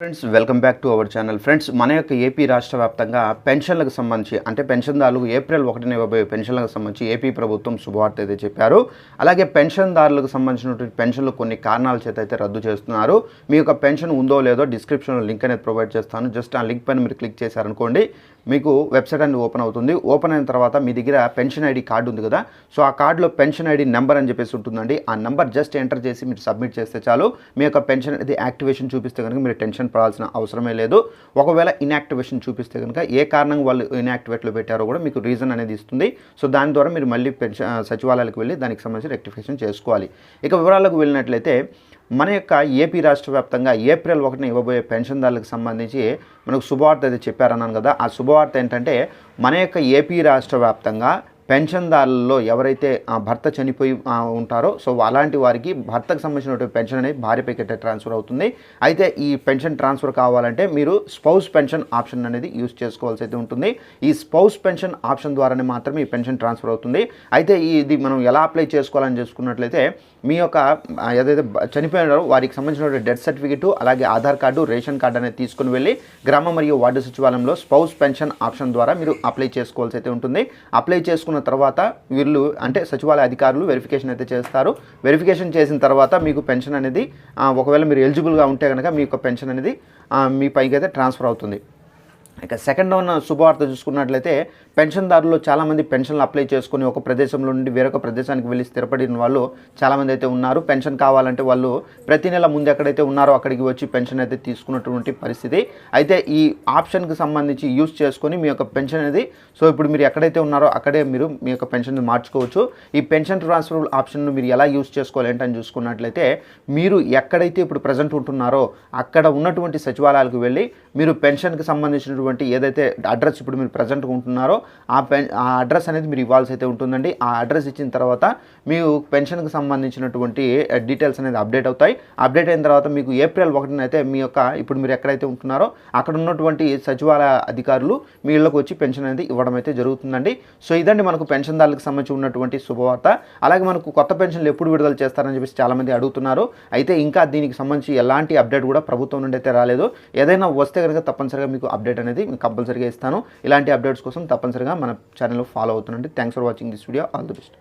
Friends welcome back to our channel. Friends మన యొక్క AP రాష్ట్ర వ్యాప్తంగా పెన్షన్లకు సంబంధించి అంటే పెన్షన్దారులకు ఏప్రిల్ 1న ఇవ్వబోయే పెన్షన్లకు సంబంధించి ఏపీ ప్రభుత్వం శుభవార్త అయితే చెప్పారు. అలాగే పెన్షన్దారులకు సంబంధించినటువంటి పెన్షన్లు కొన్ని కారణాల చేత అయితే రద్దు చేస్తున్నారు. మీ యొక్క పెన్షన్ ఉందో లేదో డిస్క్రిప్షన్లో లింక్ అనేది ప్రొవైడ్ చేస్తాను. జస్ట్ ఆ లింక్ పైన మీరు క్లిక్ చేశారనుకోండి, మీకు వెబ్సైట్ అనేది ఓపెన్ అవుతుంది. ఓపెన్ అయిన తర్వాత మీ దగ్గర పెన్షన్ ఐడి కార్డు ఉంది కదా, సో ఆ కార్డులో పెన్షన్ ఐడి నెంబర్ అని చెప్పేసి ఉంటుందండి. ఆ నెంబర్ జస్ట్ ఎంటర్ చేసి మీరు సబ్మిట్ చేస్తే చాలు, మీ యొక్క పెన్షన్ అనేది యాక్టివేషన్ చూపిస్తే కనుక మీరు టెన్షన్ పడాల్సిన అవసరమే లేదు. ఒకవేళ ఇన్యాక్టివేషన్ చూపిస్తే కనుక ఏ కారణంగా వాళ్ళు ఇన్యాక్టివేట్లో పెట్టారో కూడా మీకు రీజన్ అనేది ఇస్తుంది. సో దాని ద్వారా మీరు మళ్ళీ సచివాలయాలకు వెళ్ళి దానికి సంబంధించి రెక్టిఫికేషన్ చేసుకోవాలి. ఇక వివరాలకు వెళ్ళినట్లయితే మన యొక్క ఏపీ రాష్ట్ర వ్యాప్తంగా ఏప్రిల్ 1న ఇవ్వబోయే పెన్షన్దారులకు సంబంధించి మనకు శుభవార్త అయితే చెప్పారన్నాను కదా. ఆ శుభవార్త ఏంటంటే మన యొక్క ఏపీ రాష్ట్ర వ్యాప్తంగా పెన్షన్దారులలో ఎవరైతే భర్త చనిపోయి ఉంటారో సో అలాంటి వారికి భర్తకు సంబంధించినటువంటి పెన్షన్ అనేది భార్యపైకి ట్రాన్స్ఫర్ అవుతుంది. అయితే ఈ పెన్షన్ ట్రాన్స్ఫర్ కావాలంటే మీరు స్పౌస్ పెన్షన్ ఆప్షన్ అనేది యూజ్ చేసుకోవాల్సి అయితే ఉంటుంది. ఈ స్పౌస్ పెన్షన్ ఆప్షన్ ద్వారానే మాత్రమే ఈ పెన్షన్ ట్రాన్స్ఫర్ అవుతుంది. అయితే ఇది మనం ఎలా అప్లై చేసుకోవాలని చేసుకున్నట్లయితే మీ యొక్క ఏదైతే చనిపోయినారో వారికి సంబంధించిన డెత్ సర్టిఫికేట్, అలాగే ఆధార్ కార్డు, రేషన్ కార్డు అనేది తీసుకుని వెళ్ళి గ్రామ మరియు వార్డు సచివాలయంలో స్పౌస్ పెన్షన్ ఆప్షన్ ద్వారా మీరు అప్లై చేసుకోవాల్సి అయితే ఉంటుంది. అప్లై చేసుకున్న తర్వాత వీళ్ళు అంటే సచివాలయ అధికారులు వెరిఫికేషన్ అయితే చేస్తారు. వెరిఫికేషన్ చేసిన తర్వాత మీకు పెన్షన్ అనేది ఒకవేళ మీరు ఎలిజిబుల్గా ఉంటే కనుక మీ యొక్క పెన్షన్ అనేది మీ పైకి అయితే ట్రాన్స్ఫర్ అవుతుంది. ఇక సెకండ్ ఉన్న శుభవార్త చూసుకున్నట్లయితే పెన్షన్దారులు చాలామంది పెన్షన్లు అప్లై చేసుకుని ఒక ప్రదేశంలో నుండి వేరొక ప్రదేశానికి వెళ్ళి స్థిరపడిన వాళ్ళు చాలామంది అయితే ఉన్నారు. పెన్షన్ కావాలంటే వాళ్ళు ప్రతి నెల ముందు ఎక్కడైతే ఉన్నారో అక్కడికి వచ్చి పెన్షన్ అయితే తీసుకున్నటువంటి పరిస్థితి. అయితే ఈ ఆప్షన్కి సంబంధించి యూజ్ చేసుకొని మీ యొక్క పెన్షన్ అనేది సో ఇప్పుడు మీరు ఎక్కడైతే ఉన్నారో అక్కడే మీరు మీ యొక్క పెన్షన్ మార్చుకోవచ్చు. ఈ పెన్షన్ ట్రాన్స్ఫర్ ఆప్షన్ను మీరు ఎలా యూజ్ చేసుకోవాలి ఏంటని చూసుకున్నట్లయితే మీరు ఎక్కడైతే ఇప్పుడు ప్రజెంట్ ఉంటున్నారో అక్కడ ఉన్నటువంటి సచివాలయాలకు వెళ్ళి మీరు పెన్షన్కి సంబంధించినటువంటి ఏదైతే అడ్రస్ ఇప్పుడు మీరు ప్రజెంట్గా ఉంటున్నారో ఆ అడ్రస్ అనేది మీరు ఇవ్వాల్సి అయితే ఉంటుందండి. ఆ అడ్రస్ ఇచ్చిన తర్వాత మీకు పెన్షన్కి సంబంధించినటువంటి డీటెయిల్స్ అనేది అప్డేట్ అవుతాయి. అప్డేట్ అయిన తర్వాత మీకు ఏప్రిల్ 1న అయితే మీ యొక్క ఇప్పుడు మీరు ఎక్కడైతే ఉంటున్నారో అక్కడ ఉన్నటువంటి సచివాలయ అధికారులు మీ ఇళ్ళకు వచ్చి పెన్షన్ అనేది ఇవ్వడం అయితే జరుగుతుందండి. సో ఇదండి మనకు పెన్షన్దారులకు సంబంధించి ఉన్నటువంటి శుభవార్త. అలాగే మనకు కొత్త పెన్షన్లు ఎప్పుడు విడుదల చేస్తారని చెప్పేసి చాలామంది అడుగుతున్నారు. అయితే ఇంకా దీనికి సంబంధించి ఎలాంటి అప్డేట్ కూడా ప్రభుత్వం నుండి అయితే రాలేదు. ఏదైనా వస్తే కనుక తప్పనిసరిగా మీకు అప్డేట్ అనేది కంపల్సరీగా ఇస్తాను. ఇలాంటి అప్డేట్స్ కోసం తప్పనిసరిగా మన channel follow అవుతుండండి. Thanks for watching this video. All the best.